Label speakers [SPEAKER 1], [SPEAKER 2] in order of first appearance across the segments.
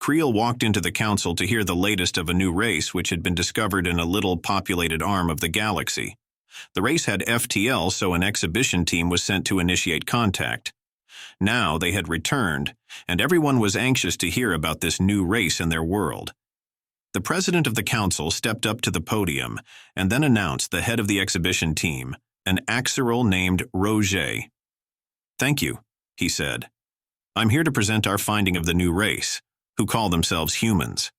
[SPEAKER 1] Creel walked into the council to hear the latest of a new race which had been discovered in a little populated arm of the galaxy. The race had FTL, so an exhibition team was sent to initiate contact. Now they had returned, and everyone was anxious to hear about this new race in their world. The president of the council stepped up to the podium and then announced the head of the exhibition team, an Axeral named Roger. "Thank you," he said. "I'm here to present our finding of the new race, who call themselves humans."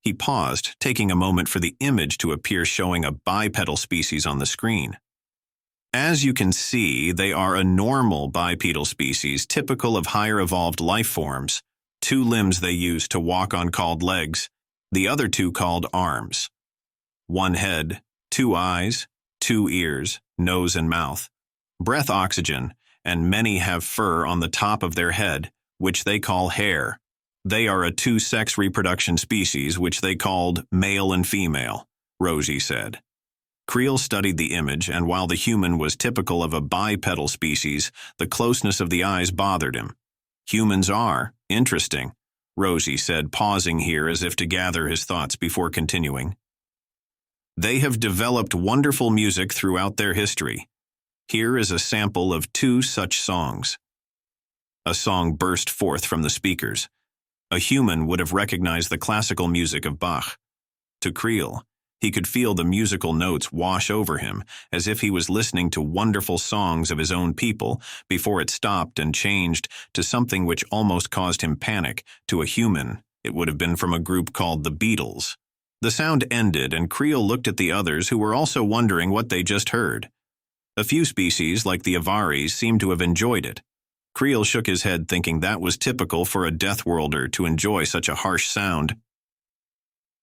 [SPEAKER 1] He paused, taking a moment for the image to appear showing a bipedal species on the screen. As you can see, they are a normal bipedal species typical of higher evolved life forms. 2 limbs they use to walk on called legs, the other 2 called arms. 1 head, 2 eyes, 2 ears, nose and mouth, breath oxygen, and many have fur on the top of their head, which they call hair. They are a 2-sex reproduction species, which they called male and female, Rosie said. Creel studied the image, and while the human was typical of a bipedal species, the closeness of the eyes bothered him. "Humans are interesting," Rosie said, pausing here as if to gather his thoughts before continuing. "They have developed wonderful music throughout their history. Here is a sample of 2 such songs." A song burst forth from the speakers. A human would have recognized the classical music of Bach. To Creel, he could feel the musical notes wash over him, as if he was listening to wonderful songs of his own people, before it stopped and changed to something which almost caused him panic. To a human, it would have been from a group called the Beatles. The sound ended, and Creel looked at the others who were also wondering what they just heard. A few species, like the Avaris, seemed to have enjoyed it. Creel shook his head, thinking that was typical for a Deathworlder to enjoy such a harsh sound.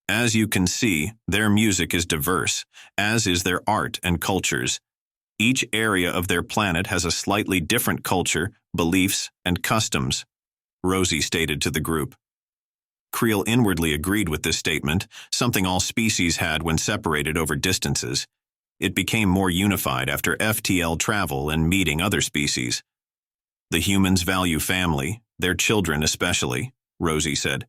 [SPEAKER 1] As you can see, their music is diverse, as is their art and cultures. Each area of their planet has a slightly different culture, beliefs, and customs, Rosie stated to the group. Creel inwardly agreed with this statement, something all species had when separated over distances. It became more unified after FTL travel and meeting other species. "The humans value family, their children especially," Rosie said.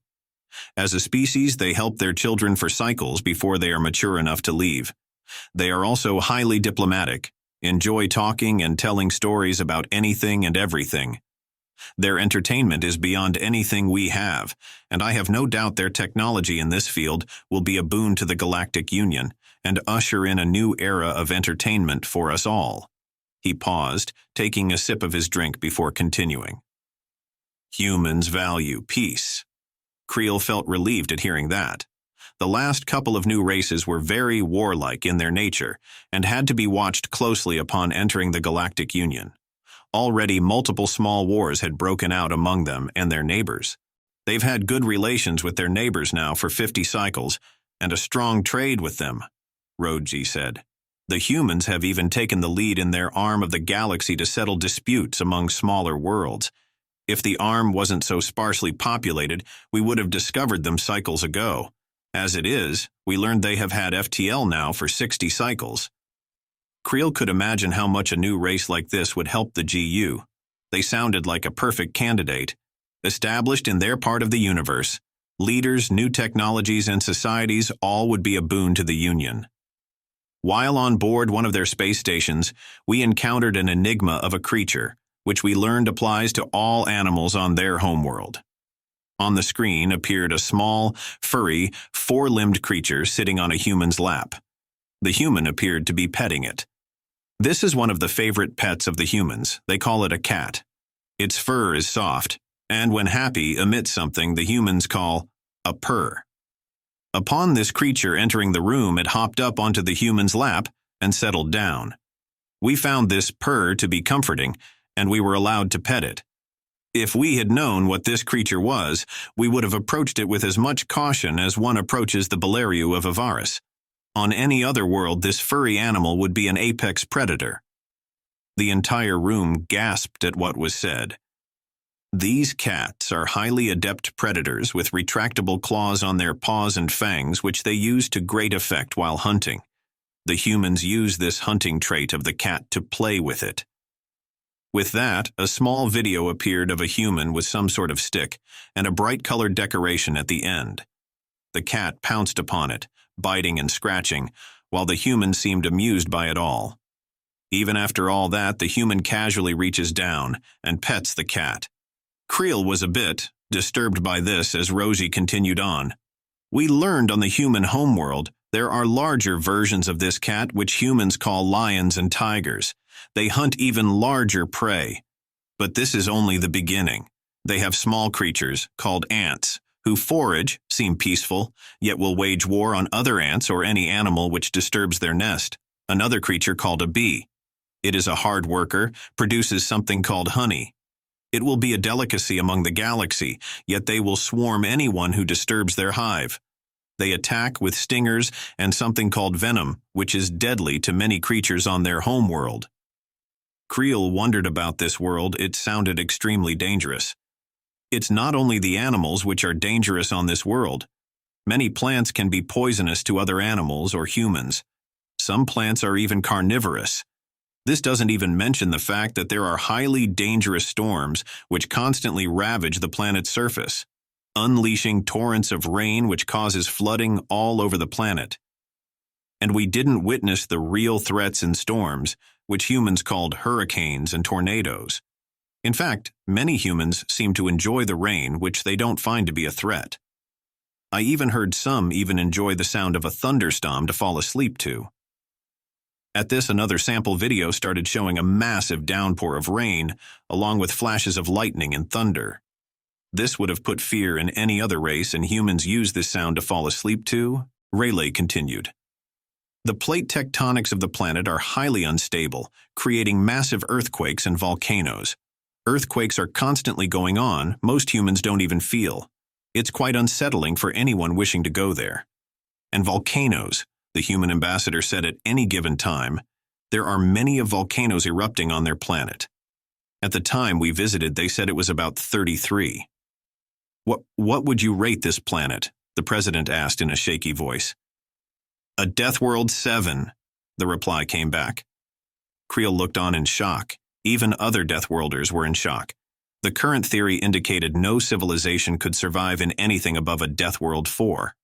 [SPEAKER 1] "As a species, they help their children for cycles before they are mature enough to leave. They are also highly diplomatic, enjoy talking and telling stories about anything and everything. Their entertainment is beyond anything we have, and I have no doubt their technology in this field will be a boon to the Galactic Union and usher in a new era of entertainment for us all." He paused, taking a sip of his drink before continuing. "Humans value peace." Creel felt relieved at hearing that. The last couple of new races were very warlike in their nature and had to be watched closely upon entering the Galactic Union. Already multiple small wars had broken out among them and their neighbors. They've had good relations with their neighbors now for 50 cycles, and a strong trade with them, Roji said. The humans have even taken the lead in their arm of the galaxy to settle disputes among smaller worlds. If the arm wasn't so sparsely populated, we would have discovered them cycles ago. As it is, we learned they have had FTL now for 60 cycles. Creel could imagine how much a new race like this would help the GU. They sounded like a perfect candidate. Established in their part of the universe, leaders, new technologies, and societies all would be a boon to the Union. While on board one of their space stations, we encountered an enigma of a creature, which we learned applies to all animals on their homeworld. On the screen appeared a small, furry, 4-limbed creature sitting on a human's lap. The human appeared to be petting it. This is one of the favorite pets of the humans. They call it a cat. Its fur is soft, and when happy emits something the humans call a purr. Upon this creature entering the room, it hopped up onto the human's lap and settled down. We found this purr to be comforting, and we were allowed to pet it. If we had known what this creature was, we would have approached it with as much caution as one approaches the Beleriu of Avaris. On any other world, this furry animal would be an apex predator. The entire room gasped at what was said. These cats are highly adept predators with retractable claws on their paws and fangs, which they use to great effect while hunting. The humans use this hunting trait of the cat to play with it. With that, a small video appeared of a human with some sort of stick and a bright-colored decoration at the end. The cat pounced upon it, biting and scratching, while the human seemed amused by it all. Even after all that, the human casually reaches down and pets the cat. Creel was a bit disturbed by this as Rosie continued on. We learned on the human homeworld there are larger versions of this cat which humans call lions and tigers. They hunt even larger prey. But this is only the beginning. They have small creatures, called ants, who forage, seem peaceful, yet will wage war on other ants or any animal which disturbs their nest. Another creature called a bee. It is a hard worker, produces something called honey. It will be a delicacy among the galaxy, yet they will swarm anyone who disturbs their hive. They attack with stingers and something called venom, which is deadly to many creatures on their homeworld. Creel wondered about this world. It sounded extremely dangerous. It's not only the animals which are dangerous on this world. Many plants can be poisonous to other animals or humans. Some plants are even carnivorous. This doesn't even mention the fact that there are highly dangerous storms which constantly ravage the planet's surface, unleashing torrents of rain which causes flooding all over the planet. And we didn't witness the real threats in storms, which humans called hurricanes and tornadoes. In fact, many humans seem to enjoy the rain, which they don't find to be a threat. I even heard some even enjoy the sound of a thunderstorm to fall asleep to. At this, another sample video started showing a massive downpour of rain, along with flashes of lightning and thunder. This would have put fear in any other race, and humans use this sound to fall asleep to, Rayleigh continued. The plate tectonics of the planet are highly unstable, creating massive earthquakes and volcanoes. Earthquakes are constantly going on, most humans don't even feel. It's quite unsettling for anyone wishing to go there. And volcanoes, the human ambassador said at any given time, there are many of volcanoes erupting on their planet. At the time we visited, they said it was about 33. What would you rate this planet? The president asked in a shaky voice. A Death World 7, the reply came back. Creel looked on in shock. Even other Deathworlders were in shock. The current theory indicated no civilization could survive in anything above a Death World 4.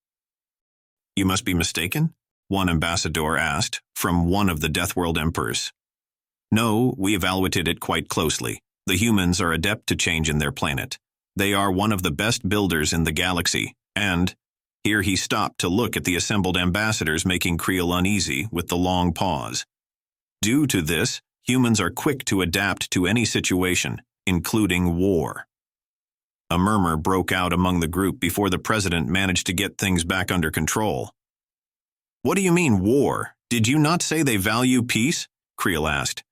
[SPEAKER 1] You must be mistaken? One ambassador asked, from one of the Death World emperors. No, we evaluated it quite closely. The humans are adept to change in their planet. They are one of the best builders in the galaxy, and... Here he stopped to look at the assembled ambassadors, making Creel uneasy with the long pause. Due to this, humans are quick to adapt to any situation, including war. A murmur broke out among the group before the president managed to get things back under control. What do you mean, war? Did you not say they value peace? Creel asked.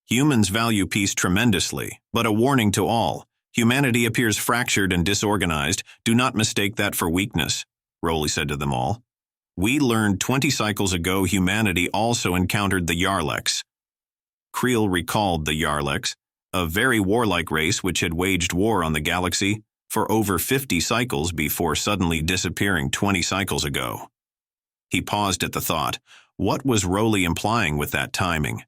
[SPEAKER 1] Humans value peace tremendously, but a warning to all. Humanity appears fractured and disorganized. Do not mistake that for weakness. Rowley said to them all. We learned 20 cycles ago humanity also encountered the Yarleks. Creel recalled the Yarleks, a very warlike race which had waged war on the galaxy for over 50 cycles before suddenly disappearing 20 cycles ago. He paused at the thought. What was Rowley implying with that timing?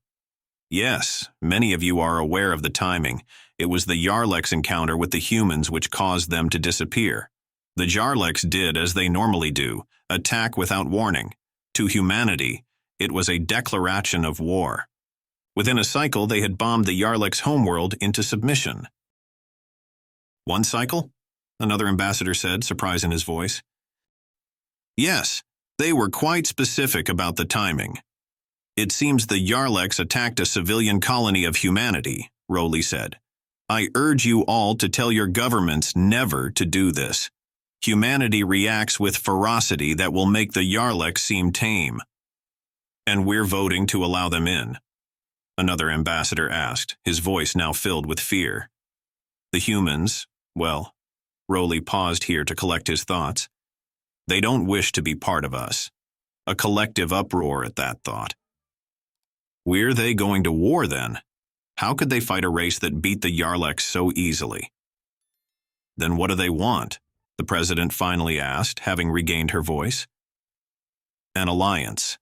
[SPEAKER 1] Yes, many of you are aware of the timing. It was the Yarleks encounter with the humans which caused them to disappear. The Yarleks did as they normally do, attack without warning. To humanity, it was a declaration of war. Within a cycle, they had bombed the Yarleks' homeworld into submission. One cycle? Another ambassador said, surprise in his voice. Yes, they were quite specific about the timing. It seems the Yarleks attacked a civilian colony of humanity, Rowley said. I urge you all to tell your governments never to do this. Humanity reacts with ferocity that will make the Yarleks seem tame. And we're voting to allow them in. Another ambassador asked, his voice now filled with fear. The humans, well, Rowley paused here to collect his thoughts. They don't wish to be part of us. A collective uproar at that thought. Were they going to war then? How could they fight a race that beat the Yarleks so easily? Then what do they want? The president finally asked, having regained her voice. An alliance.